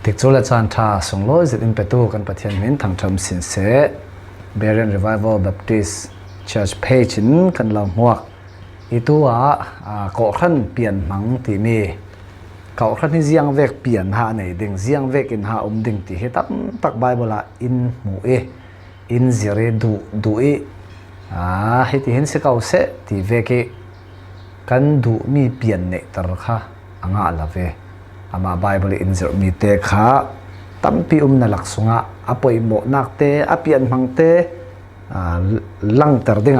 ติกจูละจานท่าส่งโลจิตอินเปตูกันปะเทียนมินทางทำสินเส Berean Revival Baptist Church Page กันลำหัวอีตัวเกาะขันเปลี่ยนมังตีมีเกาะขันที่เสียงเวกเปลี่ยนหาในดิ่งเสียงเวกอินหาดิ่งตีเหตุตักไบเบิลอินหมูอินเจเรดูเหตุเห็นสิเกาเสตีเวกกันดูมีเปลี่ยนเนตระค่ะอ่างละเวอามาไบเบิลอินเจมีเตค่ะตั้มปีนลักษณะอปอยโมนักเตอเปลี่ยนมังเตลังเตอร์ดิ่ง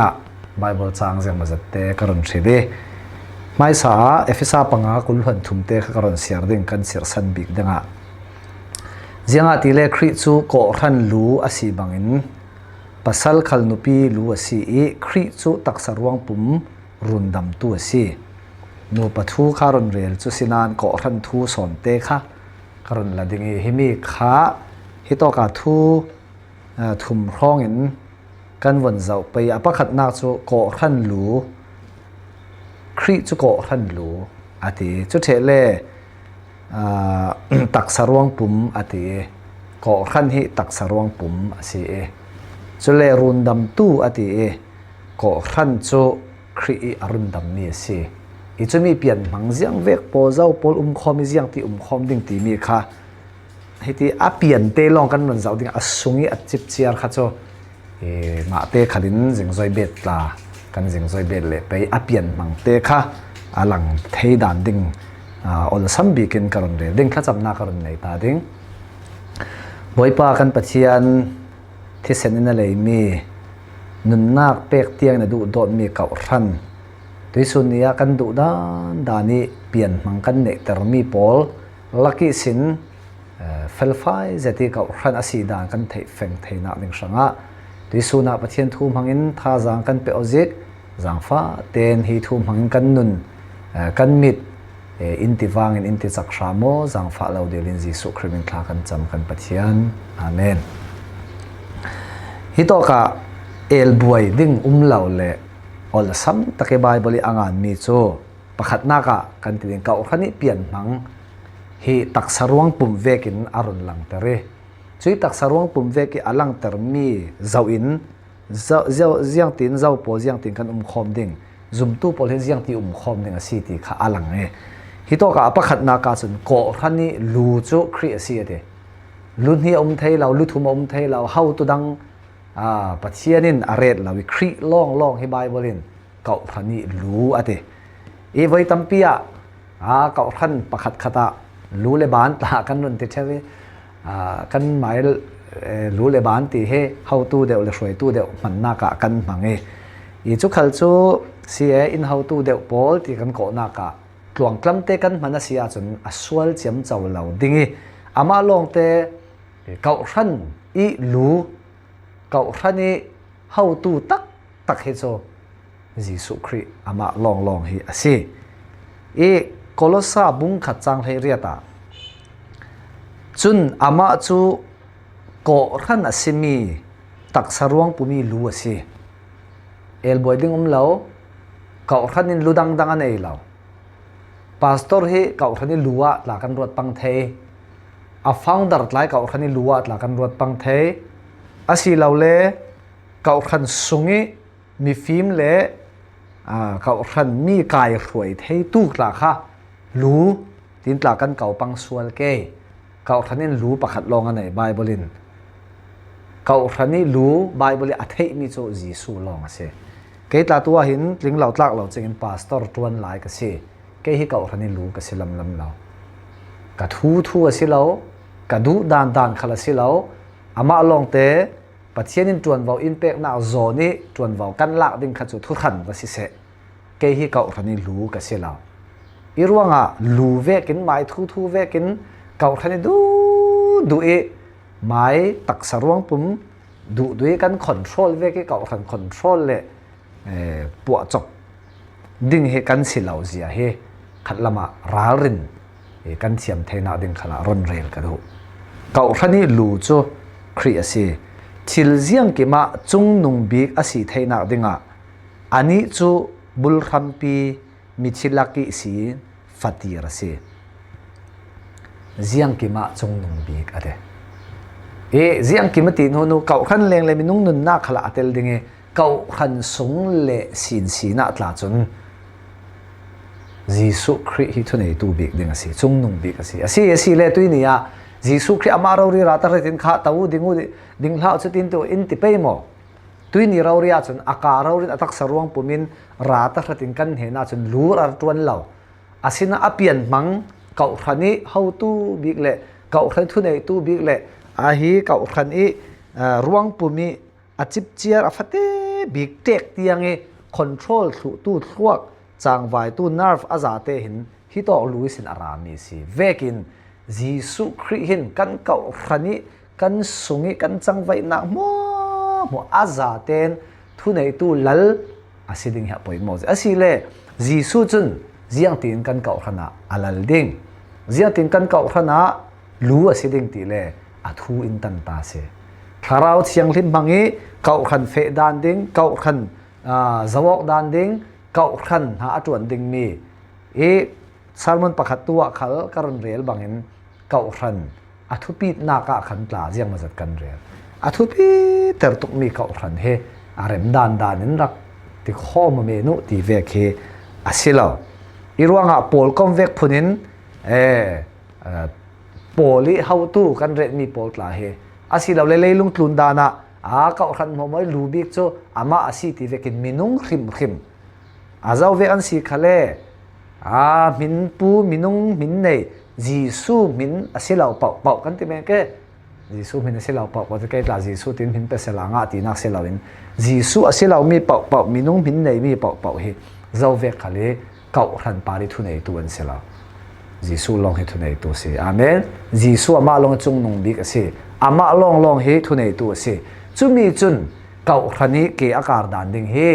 ไบเบิลจางเสียงมาจัดเตะกรณชีดีไม่สาเอฟซาปังอาคุลหันทุ่มเตะกรณเสียดิ่งกันเสียสันบิกดิ่งเสียงตีเลคริจูโกรันลูอาศัยบังอินปัสสัลขัลนุปีลูอาศัยคริจูตักสรวงปุ่มรุนดำตัวสินูปัทูคารอนเรลจูสินานโกรันทูสอนเตะค่ะกรณละดิ่งฮิมิค่ะฮิโตกาทูทุ่มร้องอินกันวันเจ้าไปอภัขัดนักจูโกรันลูคริจูโกรันลูอาทิจุดเทเลตักสรวงปุ่มอาทิโกรันฮิตักสรวงปุ่มอาศัยจุเลรุนดำตู้อาทิโกรันจูคริอรุนดำมีสิอีจะมีเปลี่ยนมังเสียงเวกโปเจ้าโปลคอมเสียงที่คอมดิ่งตีมีค่ะให้ที่เปลี่ยนเตลองกันวันเจ้าดิ่งสุงีจิบเชียร์ค่ะจูมาเตะขัดินจิงซอยเบ็ดลากันจิงซอยเบ็ดเลยไปเปลี่ยนมังเตะค่ะหลังเทดานดิ่งอลซัมบีกินกันเลยดิ่งข้าจำนากันเลยตาดิ่งบ่อยปากันปะเทียนที่เซนินเลยมีนุนนักเปกเตียงในดูโดนมีเก่ารันที่สุดนี้กันดูด้านนี้เปลี่ยนมังกันเนตรมีโพลลักกี้สินเฟลไฟเจติเก่ารันอาศัยดานกันเทฟงเทนักดิ่งสังะที่สุนัขปะเทียนทุ่มหังอินท่าจางกันเปอจิกจางฟ้าเตนฮีทุ่มหังอินกันนุนกันมิดอินทิวางอินทิจักรามโมจางฟ้าเราเดลินจีสุคริมินคลากันจำกันปะเทียนอาเมนฮิโตกะเอลบวยดิ่งเหล่าเล่อลซัมตะเกบายบริอังานมีโจประคัดนักะกันติดเก่าขันนี้เปลี่ยนมังฮีตักสรวงปุ่มเวกินอารุณลังเตเรช่วยตักสรวงปุ่มเวกิอลังเตอร์มีเจ้าอินเจ้าตินเจ้าโปเจ้าตินกันคอมดิ่งจุมตู้โปเลเจ้าติคอมดิ่งสิติข้าอลังฮิโตกะประคัดนักะสุนโกขันนี้ลูจูครีเสียเดลุนฮีเทยเราลุทุมเทยเราเฮาตุดังปัจเจียนินอาเรตเราวิครีล่องให้ไบเบิลินเก่าขันนี้ลูอะเดอีไว้ตั้มปีอะเก่าขันประคัดขตาลูเลบานตากันนุนติดเชวิกันหมายรู้เลยบ้านตีให้เข้าตู้เดียวเลยช่วยตู้เดียวมันน่ากะกันมังอีจุกขัลจูเสียอินเข้าตู้เดียวโพลที่กันโกน่ากะกลวงกล้ำเตกันมันเสียจนสวลเจียมเจ้าเหล่าดิ้งอามาลงเตเก่าขันอีลูเก่าขันนี้เข้าตู้ตักให้โจยิสุครีอามาลองให้อาศัยอีโคลอสซาบุ้งขัดจังให้เรียตาจุนอามาจูโกรันอาศัยมีตักสรวงปุ่มีลูอาศัยเอลบอยดิ้งเหล่าเก่ารันนินลูดังอันเอเหล่าพาสตอร์เฮเก่ารันนินลูว่าหลักกันรวดปังเทอาฟังดัดไลเก่ารันนินลูว่าหลักกันรวดปังเทอาศัยเหล่าเล่เก่ารันสุงีมีฟิล์มเล่เก่ารันมีกายรวยเทตุกหลักค่ะลูตินหลักกันเก่าปังสวลเกเก่าขันนี้รู้ประคัดลองอันไหนไบเบิลินเก่าขันนี้รู้ไบเบิลอัฐิมีโจจีสูลองเสียเกิดตัวหินลิงเหล่าตักเหล่าจึงพาสตอร์ตวนหลายก็เสียเกิดที่เก่าขันนี้รู้ก็เสียลำเหล่ากระทูเสียเหล่ากระดูดานขลัเสียเหล่าอามาลองเตะปัจเจียนินตวนวาวอินเปกนาโซนี่ตวนวาวกันลักดิ่งขัดจุดทุขันว่าสิเสเกิดที่เก่าขันนี้รู้ก็เสียเหล่าอีรวงลูเวกินหมายทูเวกินเก่าขันนี้ดูหมายตักสรวงปุ่มดูกันคอนโทรลเวกิเก่าขันคอนโทรลเลยปวดจบดิ่งให้กันสิเหล่าเสียให้ขัดละมารารินกันเทียมเทน่าดิ่งขณะรอนเรลกันดูเก่าขันนี้ลูจูครีสิทิลเซียงกิมาจุงนุงบีกอาศัยเทน่าดิ่งอันนี้จูบุลรัมปีมิชิลักกิสีฟัตีรสิ ziang kima chung nung bik ade ziang kima ti no kau khan leng le minung nun na khala atel dinge kau khan sung le sin sina tla chun Jisu Christ hi thunei tu bik ding asi chung nung bik asi le tuinia Jisu Christ amaro ri rata retin kha tau dingu ding hlau chutin tu in ti peimo tuini rawria chun akaro rin atak sarwang pumin rata retin kan hena chun lur ar tuan law asina apian mang kau khani how tu bik le kau khan thunei tu bik le a hi kau khan i ruang pumi achip chiar afate big tek tiange control thu tu thuak changwai tu nerve azate hin hi to luisin arami si vekin Jisu Christ hin kan kau khani kan sungi kan changwai na mo azaten thunei tu lal asiding ha poimo asile Jisu chun ziang tin kan kau khana alal ding ziang tin kan kau khana lu asiding ti le athu in tan ta se tharau chiang lim mangi kau khan fe dan ding kau khan zawok dan ding kau khan ha atun ding mi salmon pakhat tuwa khal karon rel bangin kau khan athu pi na ka khan tla ziang mazat kan rel athu pi ter tuk mi kau khan he arem dan in rak ti khom me nu ti ve khe asilo irwanga pol kom vek phunin poli how tu kan re mi pol tla he asilo le leilung tlun dana kau khan mo moi lubik cho ama asi ti vekin minung khim azau ve an si khale min pu minung min nei Jisu min asilau pau kan ti me ke Jisu min asilau pau ke la Jisu tin hin pe selanga ti nak selawin Jisu asilau mi pau minung min nei mi pau hi zau ve khale kau khan pari thu nei tu an selau Jisu long he thu nei tu se amen Jisu ama long chung nung bik ase ama long he thu nei tu ase chumi chun kau khani ke akar dan ding he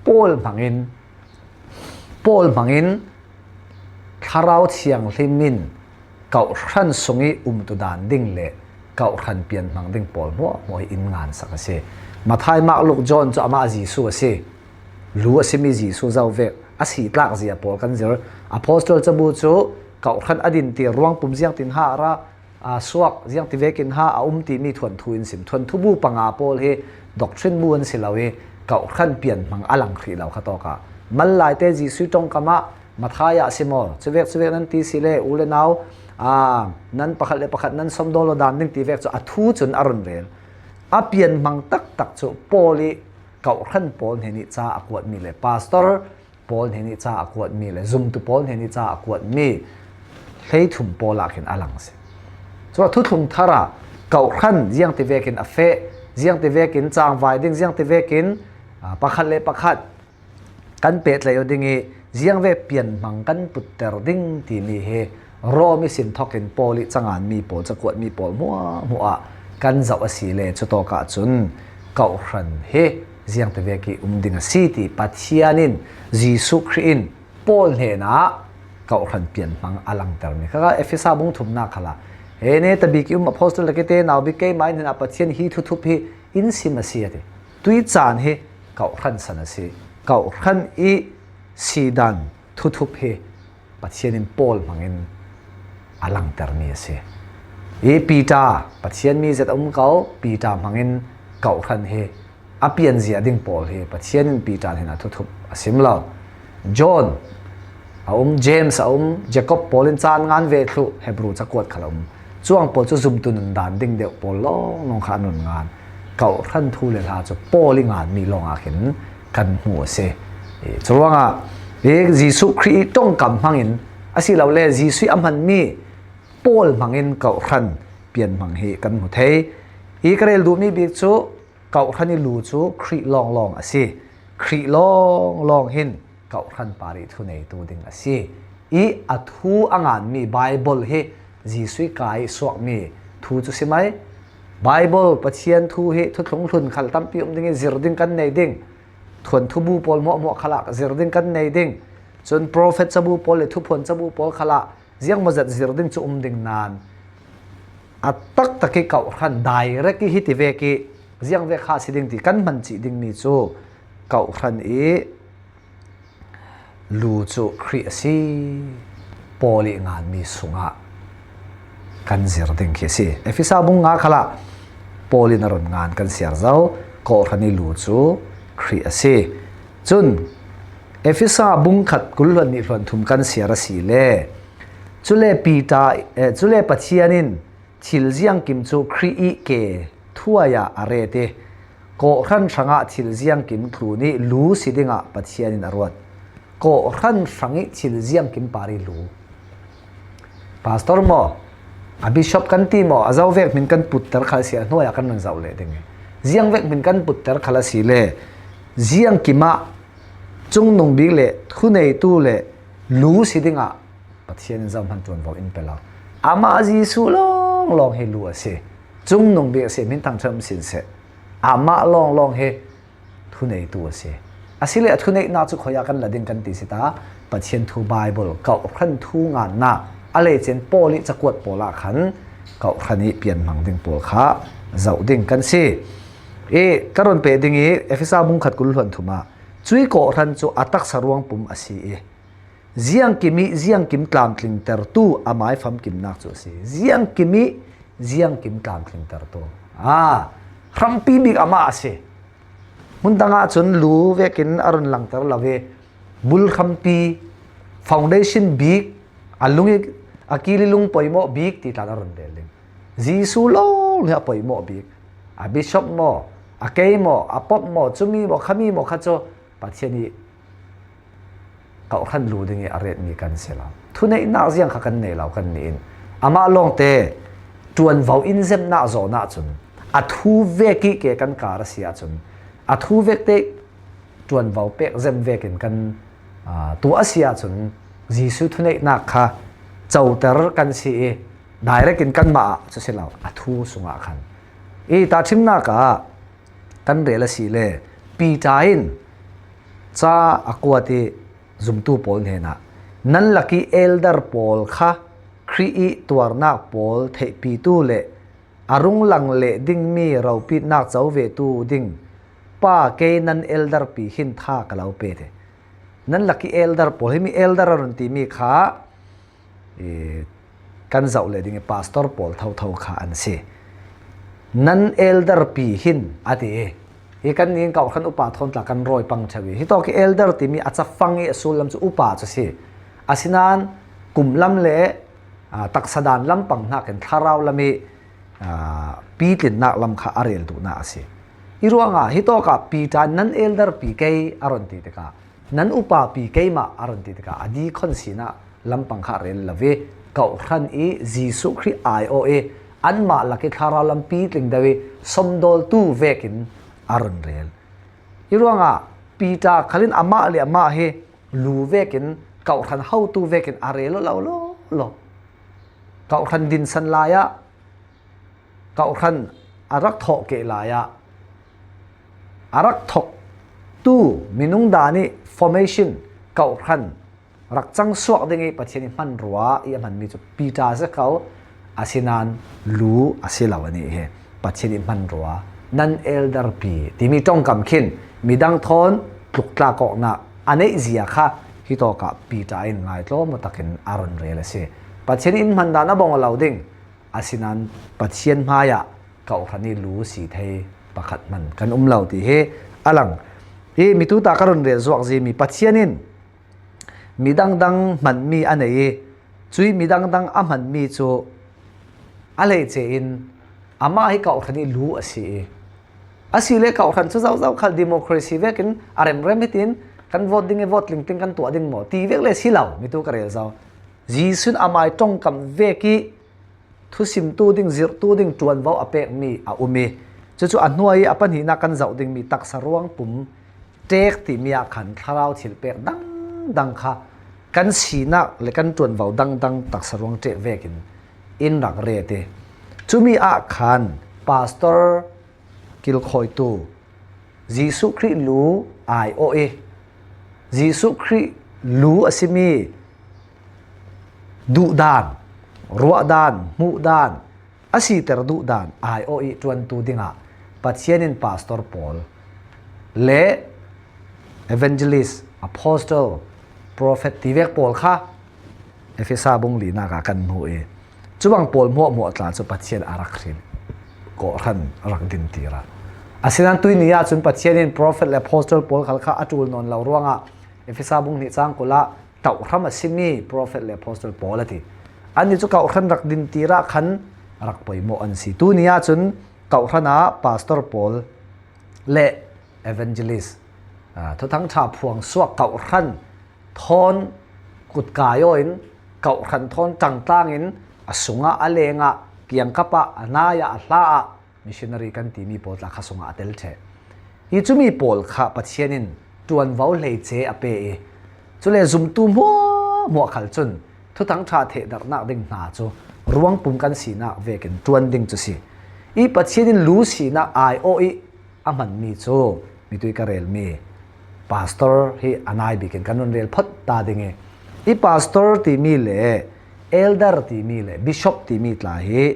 Paul mangin tharau chiang hlimin kau khan sungi tu dan ding le kau khan pian mang ding Paul mo in ngan sakase mathai mak luk John cho ama Jisu ase lu ase mi Jisu zau ve asi tlak zia Paul kan zer apostle chabu chu kau khan adin ti ruang pum jiang tin ha ra suak jiang ti vekin ha ti mi thuan thuin sim thuan thu bu panga Paul he doctrine bu an silawe kau khan pian mang alang khri law khatoka mallai te Jisu tong kama mathaya simol chevek nan ti sile ule naw nan pakhat nan somdolo dan ding ti vek cho athu chun arun rel apian mang tak chu poli kau khan pol heni cha akwat mi le pastor pol heni cha akwat mi le zum tu pol heni cha akwat mi hlei thum pola khin alang se cho thu thum thara kau khan jiang ti vekin afe jiang ti vekin chang vai ding jiang ti vekin pakhat kan pet le yodingi ziang ve pian mang kan putter ding ti mi he ro mi sin thokin poli changan mi pol chakwat mi pol muwa kan zau asi le chuto ka chun kau hran he ziang te ve ki ding si ti pathianin Jisu Christ Paul he na kau hran pian mang alang ter mi kha efesa bung thum na khala he ne tabi ki apostle lakete naw bi ke mai na pathian hi thu phi in simasi ate tui chan he kau hran sanasi kau hran I sidan thu phe pathianin Paul mangin alang termi ase Peter pathian mi zet kau Peter mangin kau khan he apian zia ding Paul he pathianin Peter hena thu asimlo John James Jacob Paulin chan ngan ve thlu Hebrew chakwat khalom chuang Paul chu zum tunun dan ding de Paul long kha nun ngan kau khan thu le la chu Paul ngan mi long a khin kan hu ase chuanga Jisu Christ tong kam hangin asilaw le Jisu amhan mi Paul mangin kau khan pian mang he kan mu thei karel du mi bi chu kau khani lu chu Christ long ase Christ long hin kau khan pari thu nei tu ding ase athu angan mi Bible he Jisu kai sok mi thu chu simai Bible pathian thu he thu thlong hlun khal tam pi ding zir ding kan nei ding thuan thu bu Paul mo khalak zir ding kan nei ding chun prophet chabu Paul le thu phon chabu Paul khala ziang mazat zir ding chu ding nan atak taki kau khan direct hi ti ve ki ziang ve kha siding ti kan man chi ding mi chu kau khan lu chu Christ si Paul ngan mi sunga kan zir ding khi si efisa bung nga khala polin aron ngan kan siar zau ko khani lu chu khri ase chun efisa bung khat kulwan ni hlon thum kan siar si le chule pita chule pachianin thil ziang kim chu khri i ke thuaya arete ko khan thanga thil ziang kim thu ni lu sidinga pachianin arwat ko khan thangi thil ziang kim pari lu pastor mo a bishop kan ti mo azau vek min kan putter khal sia hnoya kan nang zau le ding ziang vek min kan putter khala si le ziang kima chung nong bi le thunei tu le lu sidinga pathian zam han ton vo in pela ama jisu long long he lu ase chung nong bi ase min tang tham sin se ama long long he thunei tu ase asile thunei na chu khoya kan lading kan ti sita pathian thu bible ka khan thu nga na ale chen poli chakwat pola khan ka khani pian mang ding pol kha zau ding kan si karon pe ding e efisa bung khat kul hon thuma chui ko ran chu atak sarwang pum asi ziang kim tlam tling ter tu amai pham kim nak chu si ziang kim tlam tling ter tu rampi big ama ase mun danga chun lu vekin aron lang ter lave bul khampi foundation big alungi akili lung poimo big ti tala ron deling jisu long ha poimo big a bishop mo a kei mo a pop mo chumi mo khami mo khacho pathiani ka khan lu dingi aret mi kan sela thunei na jiang kha kan nei law kan nin ama long te tuan vau in zem na zo na chun a thu veki ke kan kar sia chun a thu vek te tuan vau pek zem vekin kan tu asia chun jisu thunei na kha chauter kan si direct in kan ma chu selaw a thu sunga khan ta thimna ka kan rela si le pi tain cha akwati zumtu pol hena nan laki elder pol kha khri i tuarna pol thei pi tu le arung lang le ding mi rau pi nak chau ve tu ding pa ke nan elder pi hin tha kalau pe the nan laki elder pol mi elder ron ti mi kha kan zau le ding pastor pol thau kha an se nan elder pi hin ati kan ning ka khan upa thon tla kan roi pang chawi hi to ki elder ti mi acha fangi asulam chu upa chu si asinan kumlam le taksadan lam pang na kan tharau lami pi tin nak lam kha arel tu na ase iruanga hi to ka pi ta nan elder pi kai aron ti ka nan upa pi kai ma aron ti ka adi khon sina lam pang kha rel lave ka khan e jisu khri ioa anma laki tharau lam pi tling dawi somdol tu vekin aron rel iruanga pita khalin ama le ama he lu vekin kau khan how tu vekin arelo lo kau khan din san laya kau khan arak tho ke laya arak thok tu minung dani formation kau khan rak chang suak dingi pathiani man ruwa i man mi chu pita se kau asinan lu asilawani he pathiani man ruwa nan elder pi timi tong kam khin midang thon tlukla ko na ane zia kha hi to ka pi ta in ngai tlo mo takin aron rele se pathian in man dana bong lauding asinan pathian maya ka khani lu si thei pakhat man kan lau ti he alang mitu ta karon re zuak ji mi pathianin midang dang man mi anei chui midang dang a man mi chu ale che in ama hi ka khani lu asi asile ka khan chu zau khal democracy vekin rem hitin kan vote ding vote ling ting kan tu ding mo ti vek le silaw mi tu karel zau jisun amai tong kam veki thu sim tu ding zir tu ding tuan vau apek mi a umi chu anhuai apan hi na kan zau ding mi tak sarwang pum tek ti mia khan tharau thil pek dang kha kan sina le kan tuan vau dang tak sarwang te vekin in rak re te chumi a khan pastor kil khoi tu jisu khri lu ioa jisu khri lu asimi du dan ruwa dan mu dan asi ter du dan ioa tuan tu dinga pathianin pastor paul le evangelist apostle prophet tivek paul kha efesa bung li na ka kan hu chuwang pol mo tla chu pathian arak rin ko ran rak din tira asinan tuinia chun pathianin prophet le apostle Paul khalkha atul non lo ruanga efesa bung ni chang kula tau ram asimi prophet le apostle Paul ati ani chu kau ran rak din tira khan rak poimo an si tunia chun kau rana pastor Paul le evangelist thu thang tha phuang suak kau ran thon kut kayoin kau ran thon tangtangin asunga alenga kiang kapa anaya ahla missionary kan ti mi Paul la khasunga atel the hi chumi Paul kha pathianin tuan vau hlei che ape e chule zum tu mo khal chun thu thang tha the dar na ding na chu ruang pum kan sina vekin tuan ding chu si i pathianin lu sina ai o i aman mi chu mi tui ka rel mi pastor hi anai bikin kanon rel phat ta dinge i pastor ti mi le elder ti mi le bishop ti mi tla hi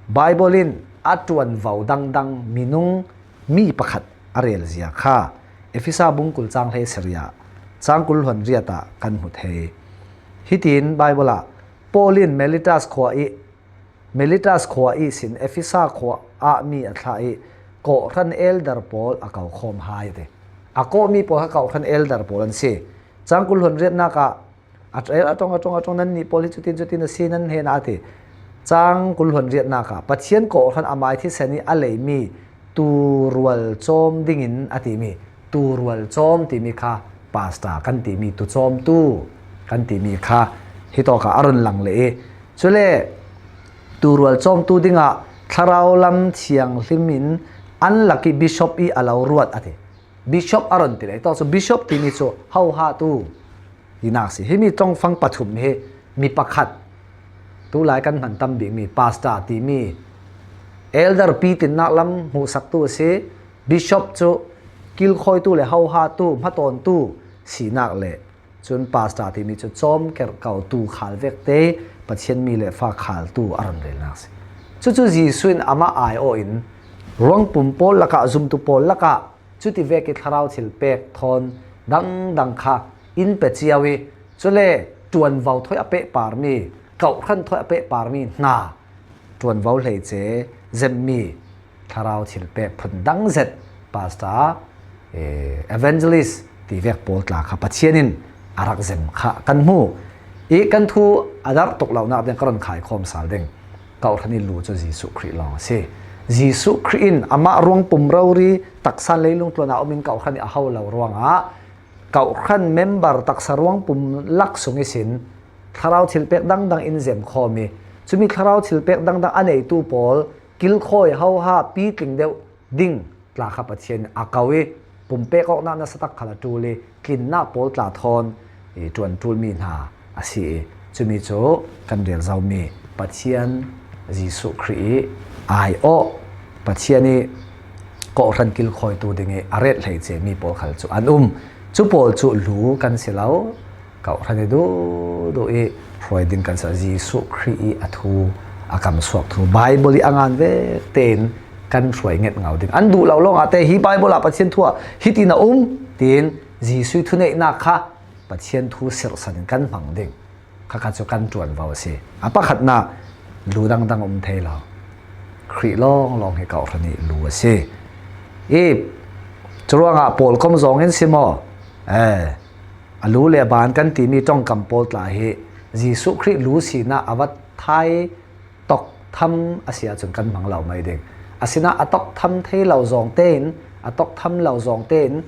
bible in atuan vau dang minung mi pakhat arel zia kha efisa bungkul chang hle seria changkul hon riata kan hu the hitin bible a polin melitas khwa i sin efisa khwa a mi athla i ko ran elder Paul akau khom hai de ako mi po ha kau ran elder Paul an se changkul hon riat na ka atong nan ni poli chutin sinan he na ati chang kul hon riat na ka pathian ko khan amai thi sani alei mi tu rual chom dingin ati mi tu rual chom ti mi kha pasta kan ti mi tu chom tu kan ti mi kha hi to ka arun lang le chule tu rual chom tu dinga tharau lam chiang hlimin an lucky bishop i alo ruat ati bishop aron ti le to so bishop ti mi so hau ha tu inak si hemi tong fang pathum he mi pakhat tu lai kan han tam bi mi pastor ti mi elder pi tin nak lam hu sak tu se bishop chu kil khoi tu le hau ha tu maton tu si nak le chun pastor ti mi chu chom ker kau tu khal vek te pathian mi le fa khal tu aram le nak si chu jisuin ama ai o in rong pum pol laka zum tu pol laka chu ti vek ki tharau chil pek thon dang kha in pe chiawi chule tuan vau thoi ape parmi kau khan thoi ape parmi na tuan vau hlei che zemmi tharau chil pe phun dang zet pasta evangelist ti vek pol tla kha pathianin arak zem kha kan mu e kan thu adar tok lau na den karon khai khom sal deng kau thani lu cho jisu khri long se jisu khrin ama rong pum rauri taksan leilung tlona omin kau khani a hau lau ruanga kau khan member taksarwang pum lak sungi sin tharau thilpek dang in zem khomi chumi tharau thilpek dang anei tu pol kil khoi hau ha pi tling deu ding tla kha pathian akawi pumpe ko na satak khala tule kin na pol tla thon e tuan tul mi na asi chumi cho kan rel zawmi pathian jisu khri ai o pathiani ko ran kil khoi tu dinge aret hlei che mi pol khal chu an chu pol chu lu kan silau kau rani do e freudin kan sa jisu khri athu akam suak thu bible angan ve ten kan hroi nget ngau ding an du lo long ate hi bible a pathian thua hitina tin jisu thu nei na kha pathian thu sir san kan mang ding kha chu kan tuan vaw se apa khat na lu dang thei lo khri long he kau rani lu se e chuanga pol kom zong en simo alu le ban kan ti mi tong kampol tla he jisu khri lu si na awat thai tok tham asia chun kan mang lau mai ding asina atok tham thei lau zong ten atok tham lau zong ten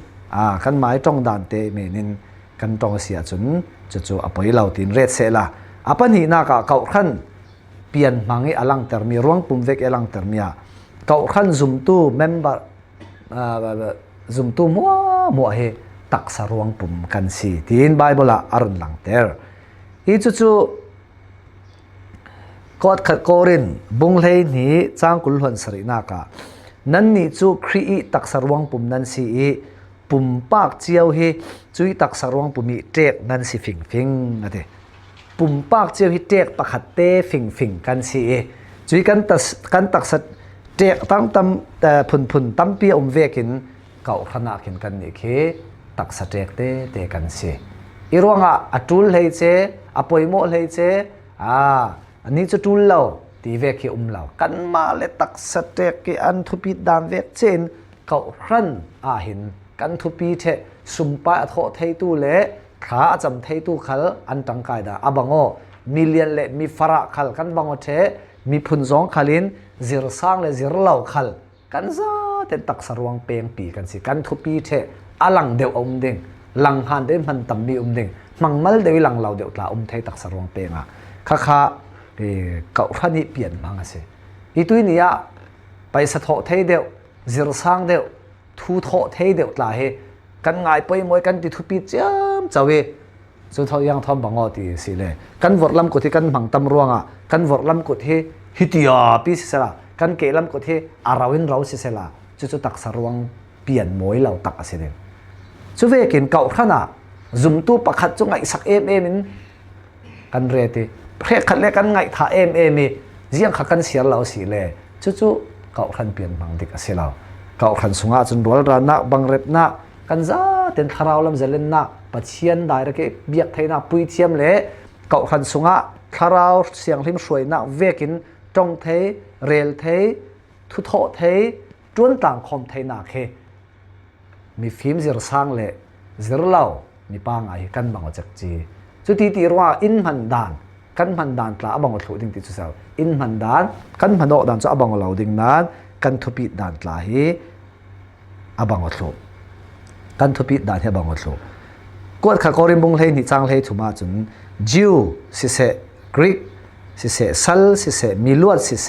kan mai tong dan te menin kan tong asia chun chu apoi lau tin ret se la apani na ka kau khan pian mangi alang termi ruang pum vek elang termia kau khan zum tu member zum tu mo he tak sa ruang pum kan si tin bible a arun lang ter hi chu kot khat korin bung hlei ni changkul hon sari na ka nan ni chu khri tak sa ruang pum nan si pum pak chiao hi chui tak sa ruang pumi tek nan si fing ate pum pak chiao hi tek pakhat te fing kan si chui kan tak sa tek tam phun tampi vekin kau khana kin kan ni khe tak sa tek te kan si irwanga atul hlei che apoimo hlei che ani chu tul lo ตีเวกเหล่ากันมาเลตักสเตกอันทุปีดามเวกเจนเขารันหินกันทุปีเทสุมปะโทเทตูเละขาจำเทตูขัลอันตังกายดาอบังโอมิเลียนเละมีฟระขัลกันบังโอเทมีพุนซองขัลินซิรซังและซิรเหล่าขัลกันซาเต็นตักสรวงเปียงปีกันสิกันทุปีเทอลังเดียวเด้งลังหันเดินมันต่ำมีเด้งมังมัลเดียวลังเหล่าเดียวตาเทตักสรวงเปียงข้าเก่าพันนี้เปลี่ยนมังสิอีตัวนี้ไปสะทอเทเดียวซิรซังเดียวทูโทเทเดียวตาเฮกันง่ายไปมวยกันติทุปีเจ้าเจ้าเวสุดท้ายยังทอมบังอตีสิเลยกันวอร์ลำกุที่กันบังตำรวงกันวอร์ลำกุที่ฮิติยาปีสิเสละกันเกลำกุที่อาราวินเราสิเสละจุดตักสรวงเปลี่ยนมวยเราตักสิเดสุดเวกินเก่าขนาดซุ่มตู้ประคัดจุงไงสักมินกันเรติเพื่อขัดเล่กันไงท่ามีเยี่ยงขัดกันเสียเราสิเลยจุดเก่าขันเปลี่ยนบังดิกสิเราเก่าขันสุงาจนรัวรานะบังเร็บนะกันซาเต็นทาราวลำเจริญนะปัจเจียนได้ระเกะเบียกไทยนะปุยเทียมเละเก่าขันสุงะทาราวเสียงริมสวยนะเวกินจงเทเรลเททุโตเทจวนต่างคอมไทยนาเคมีฟิล์มจิรสังเละจิรเล่ามีปางไอกันบังจักจีจุดที่ตีว่าอินมันดานกันมันดานตลาบังอดหลุดิ่งติดจุดเสาอินมันดานกันมันดอกดานจะบังอดเหล่าดิ่งนั้นกันทุบิดานตลาเฮบังอดหลุกันทุปีดานเฮบังอดโลกวดขากอริมบงเลยนิจังเลยทุมาจุนจิวสิเสกรีกสิเสซัลสิเสมิลวดสิเส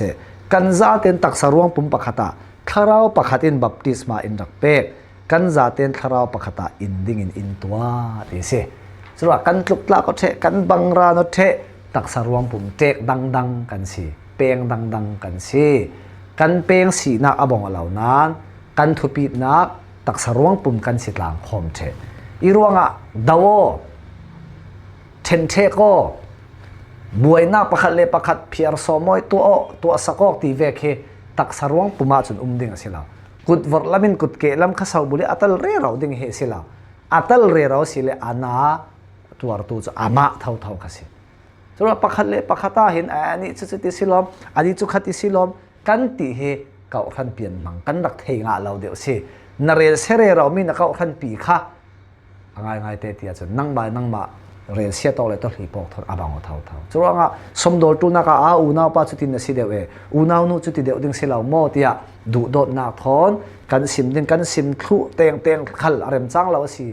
กันซาเต็นตักสรวงปุ่มปะขตาทาราวปะขตินบัพติสมาอินรักเปกกันซาเต็นทาราวปะขตาอินดิ่งอินตัวดิเสสรุปกันลุกลาก็เทกันบังรานเทตักสรวงปุ่มเจกดังกันสิเปียงดังกันสิกันเปียงสีนักอบังเหล่านั้นกันทุปีนักตักสรวงปุ่มกันสิตลางคอมเทอีรวงดาวเทนเทโกบวยนาประคัดเลประคัดเพียร์สมอยตัวสกอกตีเวกเฮตักสรวงปุ่มมาจนดิ่งสิลากุดวอร์ลามินกุดเกลัมข้าสาวบุรีอัตลเรเราดิ่งเฮสิลาอัตลเรเราสิเลอานาตัวตัวจะอามาเท่ากันสิสรุปประคัดเลประคัดตาเห็นอันนี้จุดที่สิลอมอันนี้จุดที่สิลอมกันตีเฮเก่าขันเปลี่ยนมังกันรักเทงาเราเดียวสินเรศเรเรามีนักขันปีค่ะง่ายเตะจนนั่งมาเรศเสียต่อเลยต้องรีบบอกทนอาบังเท่าจุดว่าสมดุลตัวนักอูน่าปัจจุบันนสิเดียวอูน่านู่จุดเดียวดึงสิเราโมเตียดูโดดนักทอนกันซิมดึงกันซิมทุเตียงขัลอะไรจังเราสิ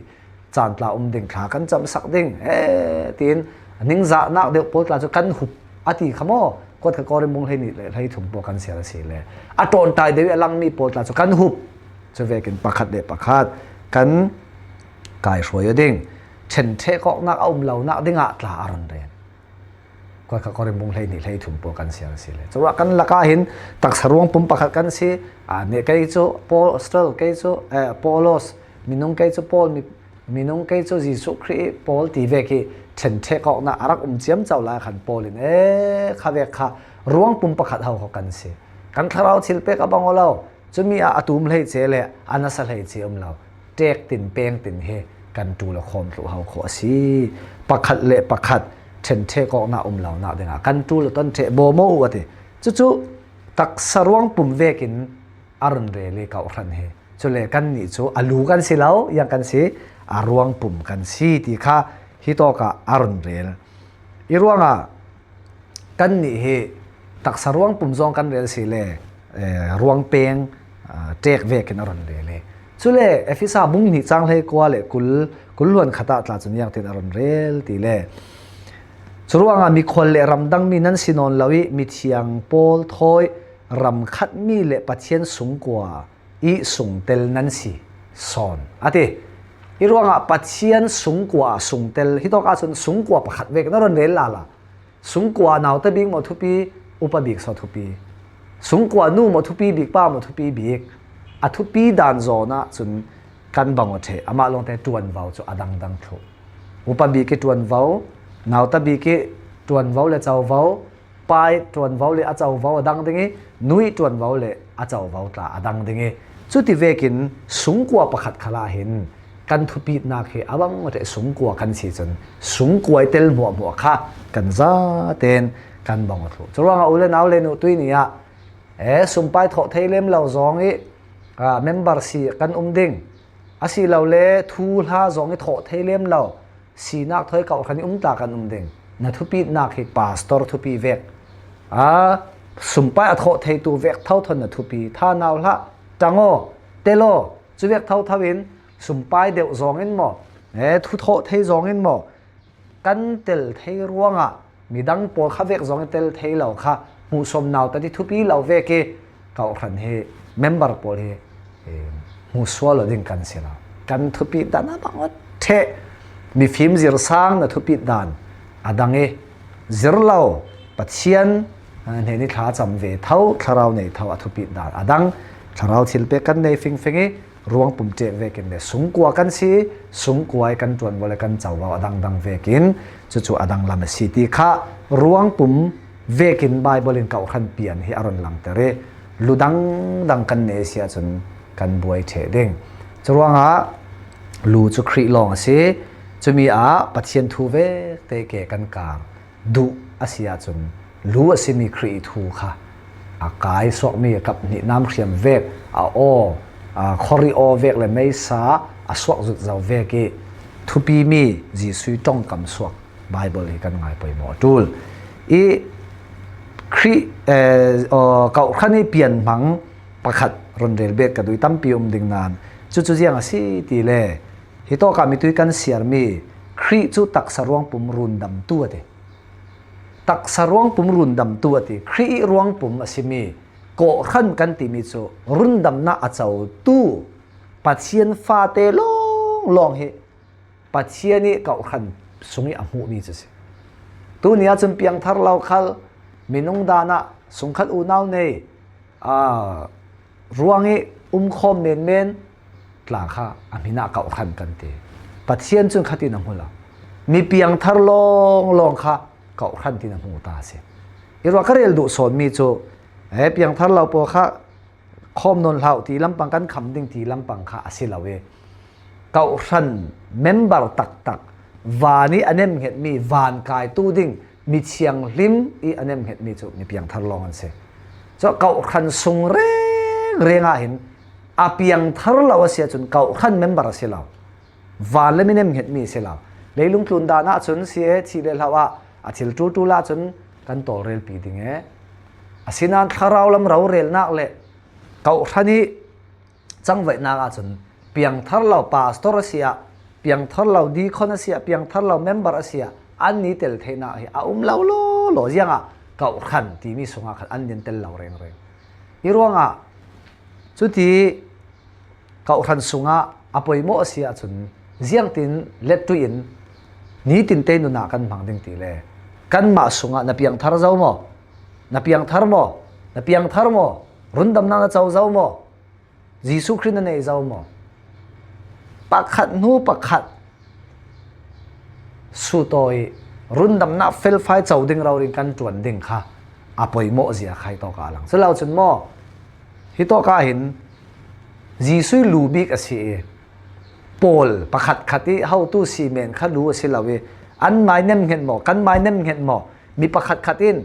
จานปลาดึงขากันจำสักดึงตีนนิ่งจะนักเดียวปวดลาจุกันหุบอาทิขโมก็ถ้าก็เริ่มมองให้นี่เลยให้ถุงปวกันเสียสิเลยอัตโนตายเดี๋ยวลังมีปวดลาจุกันหุบจะเวกินประคัดเดประคัดกันกายสวยดิ่งเช่นเทก็นักเอาเหล่านักดิ่งอัตลาอรุณเรียนก็เขาก็เริ่มมองให้นี่ให้ถุงปวกันเสียสิเลยจะว่ากันละก็เห็นตักสรวงปุ่มประคัดกันสิเนี่ยใกล้จูโปสเตอร์ใกล้จูโปโลสมีน้องใกล้จูโปลมีน้องใกล้จูจิสุครีโปลตีเวกิเช่นเทก็นักอารักเจียมเจ้าลายขันโปลินข้าเวกข้ารวงปุ่มประคัดเขากันสิกันถ้าเราชิลเปกบังเราจะมีอาตุมเลยเจเลยอันนั้นสักเลยเจอมเราเจ๊กตินเปียงตินเฮกันตูละครตัวเขาขอสิประคัดเละประคัดเช่นเทก็น่าเราน่าเด้งกันตูละต้นเทโบโมอวดจู่ตักสรวงปุ่มเวกินอรุณเรลีเก่าขันเฮจุเลกันนี่จู่อลูกันสิเรายังกันสิอารวงปุ่มกันสิที่ข้าฮิโตกะอรุณเรลอีรวงกันนี่เฮตักสรวงปุ่มซองกันเรลสิเลรวงเปียงเจ๊กเวกินอรุณเรลสุเลเอฟิซาบุ้งหิจังเลยกว่าเลยกุลล้วนขตาตลาดจนยังติดอรุณเรลตีเลสุรวงมีคนเลรำดังมีนั่นสินนลวิมีเทียงโพลทอยรำคัดมีเลปัจเจียนสูงกว่าอีสูงเตลนั่นสิสอนอะติอีรวงปัจเจียนสูงกว่าสูงเตลฮิตอกาจนสูงกว่าประคัดเวกนอรุณเรลล่ะสูงกว่าหนาวตะบิงหมดทุปีอุปบิกสอทุปีสูงกว่านู่หมดทุปีบิกป้าหมดทุปีบิกอัทุปีดานโซนะจนกันบังวเทอามาลงแต่ตวนเวาจะอดังทุอุปบิกตวนเวานาวตะบิกตวนเวาเลเจ้าเวาปลายตวนเวาเลอาเจ้าเวาดังดึงนุยตวนเวาเลอาเจ้าเวาตาอดังดึงจุดที่เวกินสูงกว่าประคัดขลาเห็นกันทุปีนาเคอาบังวเทสูงกว่ากันสิจนสูงกว่าเตลหมัวค่ะกันซาเตน กันบองทุจรวงเอาเลนเอาเลนุตุยนี่อะสุมไปโถเทเลมเราซองอีเมมเบอร์สีกันดิ่งอาศัยเราเล่ทูลฮาซองอีโถเทเลมเราสีนักถอยเก่าคันนี้ตากันดิ่งนัทุปีนักให้พาสตอร์ทุปีเวกสุมไปโถเทตูเวกเท่าทนนัทุปีท่านเอาละจังโอเตโลจูเวกเท่าทวินสุมไปเดี๋ยวซองอินหมอทุโถเทซองอินหมอกันเตลเทรวงมีดังปอลข้าเวกซองเตลเทเหล่าค่ะมูสมนาวแต่ที่ทุปีเหล่าเวกเก่าคันเฮเมมเบอร์ปอลเฮมูสวอลดิ่งกันเสียแล้วกันทุปีดานะบางวันเทมีฟิล์มจิรสังนะทุปีดานดังจิรเหล่าปัจเจียนเนี่ยนี่ท้าจำเวเท่าทาราวในเท่าทุปีดานดังทาราวทิลเปกันในฟิงฟิงรวงปุ่มเจเวกินเนี่ยสูงกว่ากันสิสูงกว่ากันจวนบริกันเจ้าว่าดังเวกินจู่ๆดังลำสิติค่ะรวงปุ่มเวกินใบบรินเก่าขันเปลี่ยนให้อารมณ์หลังแต่เรลุดังกันเนเสียจนกันบวยเฉดงจรวงลูจุครีลองสิจะมีปัจเจียนทูเวเตเกกันกลางดูอาเซียจนรู้สิมีครีทูค่ะกายสอกมีกับนิน้ำเขียมเวกคอริโอเวกเลยไม่สาสวกจุดเจ้าเวกทุปีมีจีสุยจ้องกำสวกไบเบิลกันง่ายไปหมดจูลครีเก่าขั้นนี้เปลี่ยนมังประคัดรอนเรลเบกกันด้วยตั้มปีดิ่งนานจู่ๆยังสิตีเล่ฮิโตกามิตุยกันเสียมีครีจู่ตักสรวงปุ่มรุนดำตัวเดตักสรวงปุ่มรุนดำตัวเดครีรวงปุ่มสิมีก็ขั้นกันติมิโซรุนดำน่าเจ้าตู้ปัจเจียนฟาเตลองเฮปัจเจียนี่เก่าขั้นสงยอมูมีจะสิตัวนี้จนเพียงทาร์เราคัลมินงดานะสงขัดอูนาวเนรวงเฮคอมเมนกลาค่ะอามินาเก่าขั้นกันเตปัจเจียนจนขัดที่น้ำหูละมีเพียงทาร์ลองค่ะเก่าขั้นที่น้ำหูตาเสียอีรัวก็เรียนดูสอนมีโจเพียงท่านเราพอค่ะข้อมนนเราที่ลำปังกันคำดิ่งที่ลำปังค่ะสิลาเวเก่าขันเมมเบอร์ตักวานี้อันนี้เห็นมีวานกายตู้ดิ่งมีเชียงลิมอีอันนี้เห็นมีจุมีเพียงท่านลองกันเสียจะเก่าขันทรงเร่งเห็นเพียงท่านเราเสียจนเก่าขันเมมเบอร์เสียเราวานเลยไม่เห็นมีเสียเราเลยลุงทุนดานะจนเสียที่เรียกว่าทิลจูลาจนกันต่อเรลปีดิ่งสินันทาราวลำเราเรลนักเละเก่าท่านี้จังเวนักจนเพียงทารเราปาสตอร์เสียเพียงทารเราดีคอนเสียเพียงทารเราเมมเบอร์เสียอันนี้เตลเทน่าเราโลยังเก่าขันที่มีสงขันอันนี้เตลเราเร่งอีรวงจุดที่เก่าขันสงปอยโมเสียจนเสียงตินเล็ดตุยนนี้ตินเตนุนักกันพังดิ่งตีเล่กันมาสงนับเพียงทารเจ้าโมนับยังทาร์โมรุนดำนาเจ้าโมยิสุคริสต์ในเจ้าโมปักขัดนูปักขัดสุดโอยรุนดำนาเฟลไฟเจ้าดิ่งเราดิ่งกันจวนดิ่งค่ะปอยโมเสียใครต่อกาลังซึ่งเราจนโมฮิโตกาเห็นยิสุลูบิกสิปอลปักขัดที่เฮาตู้ซีเมนขัดรู้สิเราเวอันไม่เน้มเห็นโมกันไม่เน้มเห็นโมมีปักขัดอิน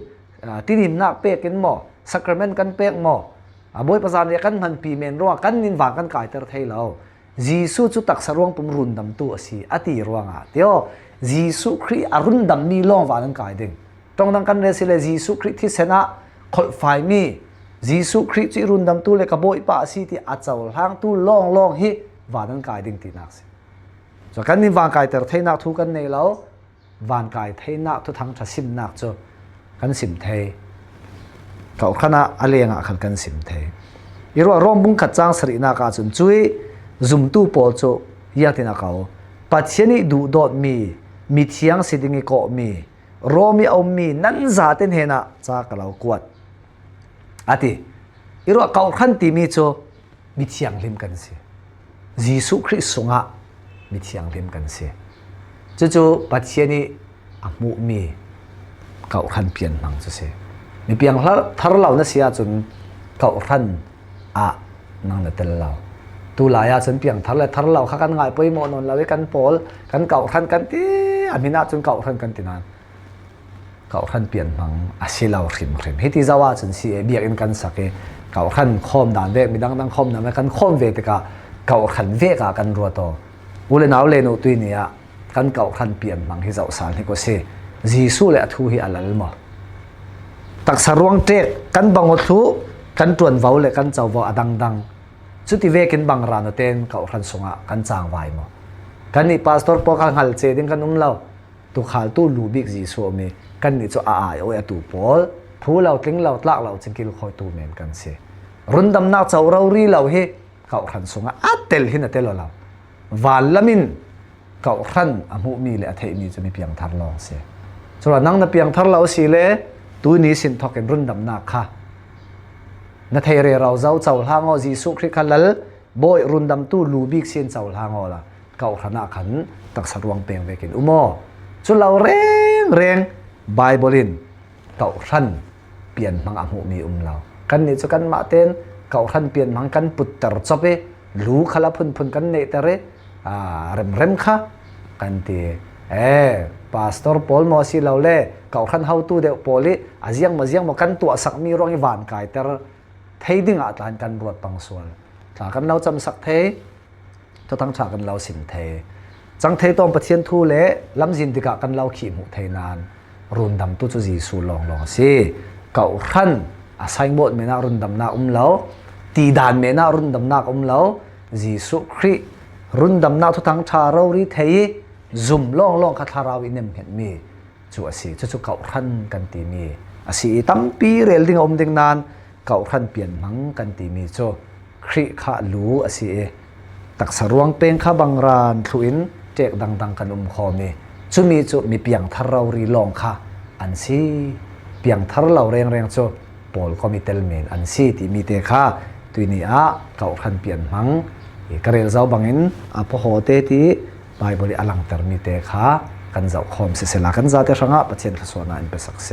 ที่นิมนักเป๊กกันหมอสักการ์เมนกันเป๊กหมอบอยประสานกันมันปีเมนรัวกันนินวางกันกายเตอร์ไทยเราจีสุจุตักสรวงปุ่มรุนดำตัวสิอติรัวงเดียวจีสุครีอรุนดำมีล่องวางกันกายดิ่งตรงนั้นกันเรสิเลจีสุครีที่เสนาขดไฟมีจีสุครีที่รุนดำตัวเล็กบอยป้าสิที่อาจจะหางตัวล่องฮิวางกันกายดิ่งตีนักสิจากกันนินวางกายเตอร์ไทยนักทุกันในเราวางกายไทยนักทุกทั้งทัศิมนักจ้กันสิมเทเก่าขณะอะไรเงี้ยขันกันสิมเทอีรัวร่มบุ้งขัดจ้างสรีนักอาจนช่วยซุ่มตู้โปโจยากที่นักเขาปัจเจนี้ดูดอดมีเทียงสิดิ่งก็มีรอมีเอามีนั่นจะเต็นเห็นจากเรากวดอีรัวเก่าขันที่มีโจมีเทียงลิมกันสิยิสุคริสต์สงะมีเทียงลิมกันสิจู่ๆปัจเจนี้มุมีเก่าขันเปลี่ยนมังจะเสียมีเพียงทาร์เราเนี่ยเสียจนเก่าขันนั่งในเตลเราตูหลายจนเพียงทาร์เราข้ากันง่ายไปหมดนนเราไว้กันโพลกันเก่าขันกันที่อามินาจนเก่าขันกันที่นั้น เขาขันเปลี่ยนมังอาศิลาริมฮิติจาวาจนสิเบียกอินกันสักเขาขันคอมด่านเวกมีดังคอมนะไม่กันคอมเวกแต่ก็เขาขันเวกกันรัวโตอุเลนเอาเลนุตุยนี่อ่ะกันเขาขันเปลี่ยนมังฮิเจ้าสารที่ก็เสจีสูเลอทูฮิอัลลมาตักสรวงเตกกันบังวัตถุกันตรวนวาวเลกันเจ้าวาดังสุดที่เวกินบังรานเต้นเขาขันสงะกันจางไว้มากันนี่พาสตอร์พอกันหัลเจดิงกันเล่าตุขลตู้ลูบิกจีสูมีกันนี่จะโอ้ยตูปอลผู้เราทิ้งเราตลักเราจึงกินคอยตูเหมือนกันเสียรุนดำนักเจ้าเรารีเราเฮเขาขันสงะอัดเตลหินเตลเราวาลมินเขาขันอมุมีเลยเทมีจะมีเพียงทารลองเสียส่วนนั่งนับเพียงทารเราสิเลยตัวนี้สินทอกันรุนดำนักค่ะนัทเฮเรเราเจ้าหางอจีสุคริคันลบอยรุนดำตู้ลูบิกสินเจ้าหางอละเขาขณะขันตักสรวงเปียงเวกินอุโมส่วนเราเร่งไบเบิลินเขาขันเปลี่ยนมังอมุมีเรากันนี่จะกันมาเต้นเขาขันเปลี่ยนมังกันปุตตรจบลูขลับพุ่นกันเนตเรเร็มค่ะกันตีพาสตอร์พอลมอสิเราเล่เขาขันเฮาตู้เดวพอลิอาเซียงมาเซียงมากันตัวสักมีรองอีวานกายแต่เทดิ้งอาตานกันรวดปังส่วนถ้ากันเราจำสักเททั้งฉากกันเราสินเทจังเทตองประเทียนทูเละลำจินติกะกันเราขี่หมุเทนานรุนดำตู้จุจีสูลองสิเก่าขันอาศัยหมดเมนารุนดำนาเราตีดานเมนารุนดำนาเราจีสุครีรุนดำนาทุกทั้งชาเราริเทยซุ่มล่องคาถาราวินเนมเห็นมีจู่สิจู่เก่าขันกันตีมีสิตั้มปีเรลดิ้งดิ่งนานเก่าขันเปลี่ยนมังกันตีมีจู่ครีข้าลูสิตักสรวงเป็นข้าบังรานทุอินเจกดังกันคอมีจู่มีเปียงทารารีลองค่ะอันซีเปียงทาราเร่งจู่ปอลก็มีเตลเมนอันซีที่มีเตค่ะตัวนี้เก่าขันเปลี่ยนมังกระเรลเจ้าบังอินพอโหเตที่ไบเบิลอลังเตอร์มีเตค่ะกันเจ้าคอมเสร็จแล้วกันจะเตะช่างปัจเจนขสวนาอินเปสักเส